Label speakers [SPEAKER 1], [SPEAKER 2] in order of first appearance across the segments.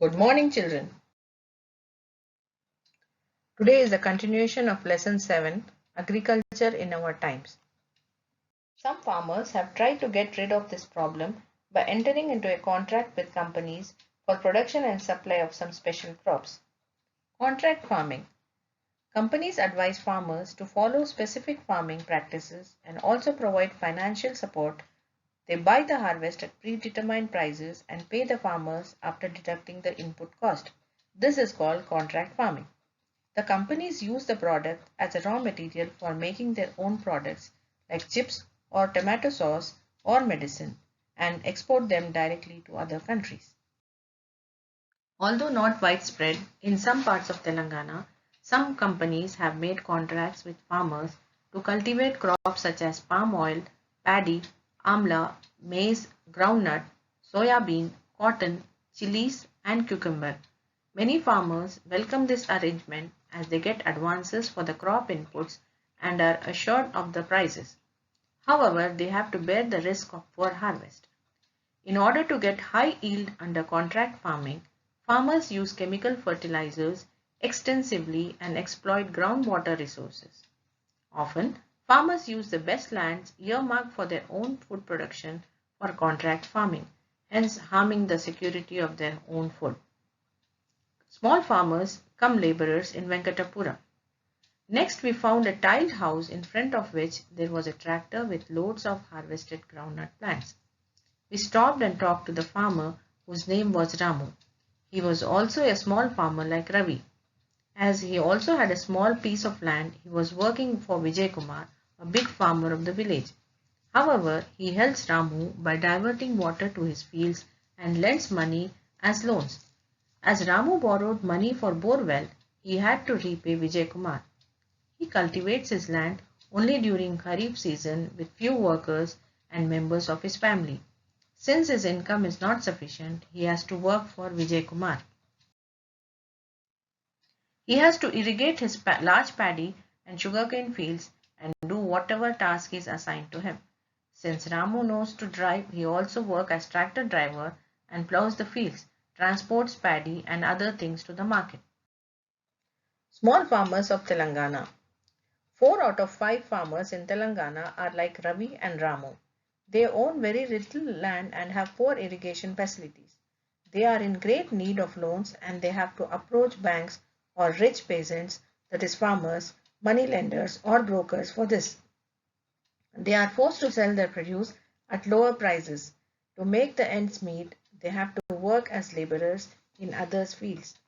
[SPEAKER 1] Good morning, children. Today is the continuation of Lesson 7 Agriculture in Our Times. Some farmers have tried to get rid of this problem by entering into a contract with companies for production and supply of some special crops. Contract farming. Companies advise farmers to follow specific farming practices and also provide financial support. They buy the harvest at predetermined prices and pay the farmers after deducting the input cost. This is called contract farming. The companies use the product as a raw material for making their own products like chips or tomato sauce or medicine and export them directly to other countries. Although not widespread, in some parts of Telangana, some companies have made contracts with farmers to cultivate crops such as palm oil, paddy, amla, maize, groundnut, soya bean, cotton, chilies, and cucumber. Many farmers welcome this arrangement as they get advances for the crop inputs and are assured of the prices. However, they have to bear the risk of poor harvest. In order to get high yield under contract farming, farmers use chemical fertilizers extensively and exploit groundwater resources. Often, farmers use the best lands earmarked for their own food production for contract farming, hence harming the security of their own food. Small farmers come laborers in Venkatapura. Next, we found a tiled house in front of which there was a tractor with loads of harvested groundnut plants. We stopped and talked to the farmer whose name was Ramu. He was also a small farmer like Ravi. As he also had a small piece of land, he was working for Vijay Kumar, a big farmer of the village. However, he helps Ramu by diverting water to his fields and lends money as loans. As Ramu borrowed money for borewell, he had to repay Vijay Kumar. He cultivates his land only during Kharif season with few workers and members of his family. Since his income is not sufficient, he has to work for Vijay Kumar. He has to irrigate his large paddy and sugarcane fields and do whatever task is assigned to him. Since Ramu knows to drive, he also works as tractor driver and plows the fields, transports paddy and other things to the market. Small farmers of Telangana. 4 out of 5 farmers in Telangana are like Ravi and Ramu. They own very little land and have poor irrigation facilities. They are in great need of loans and they have to approach banks or rich peasants, that is farmers, money lenders or brokers for this. They are forced to sell their produce at lower prices. To make the ends meet, they have to work as laborers in others' fields.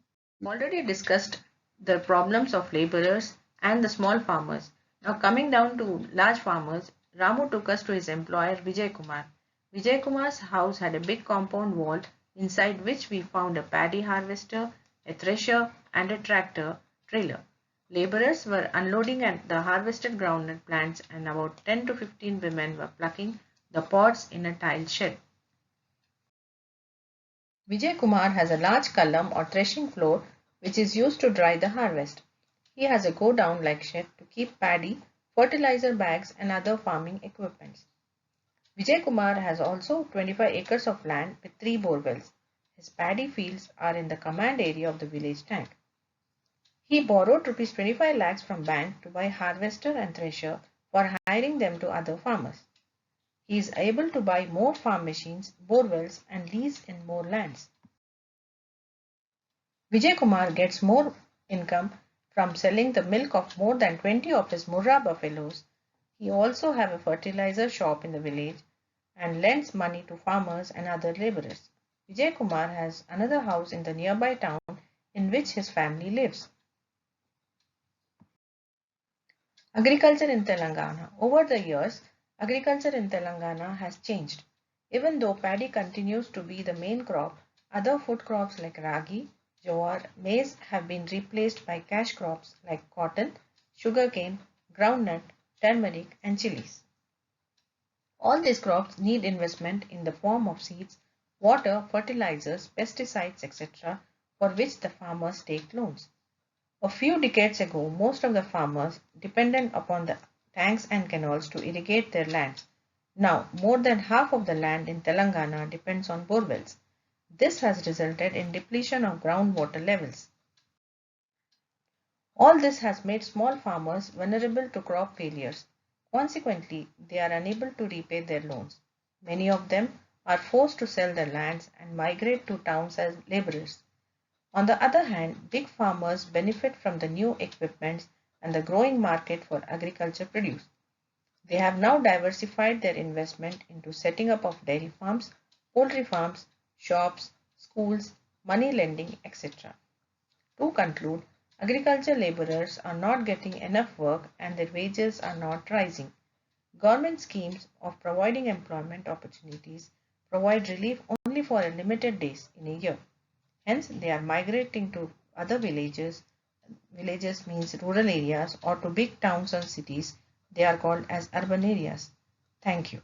[SPEAKER 1] We already discussed the problems of laborers and the small farmers. Now coming down to large farmers, Ramu took us to his employer Vijay Kumar. Vijay Kumar's house had a big compound wall inside which we found a paddy harvester, a thresher and a tractor trailer. Laborers were unloading at the harvested groundnut plants and about 10 to 15 women were plucking the pods in a tiled shed. Vijay Kumar has a large column or threshing floor which is used to dry the harvest. He has a go-down like shed to keep paddy, fertilizer bags and other farming equipments. Vijay Kumar has also 25 acres of land with 3 borewells. His paddy fields are in the command area of the village tank. He borrowed Rs 25 lakhs from bank to buy harvester and thresher for hiring them to other farmers. He is able to buy more farm machines, borewells and lease in more lands. Vijay Kumar gets more income from selling the milk of more than 20 of his Murrah buffaloes. He also has a fertilizer shop in the village and lends money to farmers and other laborers. Vijay Kumar has another house in the nearby town in which his family lives. Agriculture in Telangana. Over the years, agriculture in Telangana has changed. Even though paddy continues to be the main crop, other food crops like ragi, jowar, maize have been replaced by cash crops like cotton, sugarcane, groundnut, turmeric and chilies. All these crops need investment in the form of seeds, water, fertilizers, pesticides, etc., for which the farmers take loans. A few decades ago, most of the farmers depended upon the tanks and canals to irrigate their lands. Now, more than half of the land in Telangana depends on borewells. This has resulted in depletion of groundwater levels. All this has made small farmers vulnerable to crop failures. Consequently, they are unable to repay their loans. Many of them are forced to sell their lands and migrate to towns as laborers. On the other hand, big farmers benefit from the new equipments and the growing market for agriculture produce. They have now diversified their investment into setting up of dairy farms, poultry farms, shops, schools, money lending, etc. To conclude, agriculture laborers are not getting enough work and their wages are not rising. Government schemes of providing employment opportunities provide relief only for a limited days in a year. Hence, they are migrating to other villages. Villages means rural areas or to big towns and cities. They are called as urban areas. Thank you.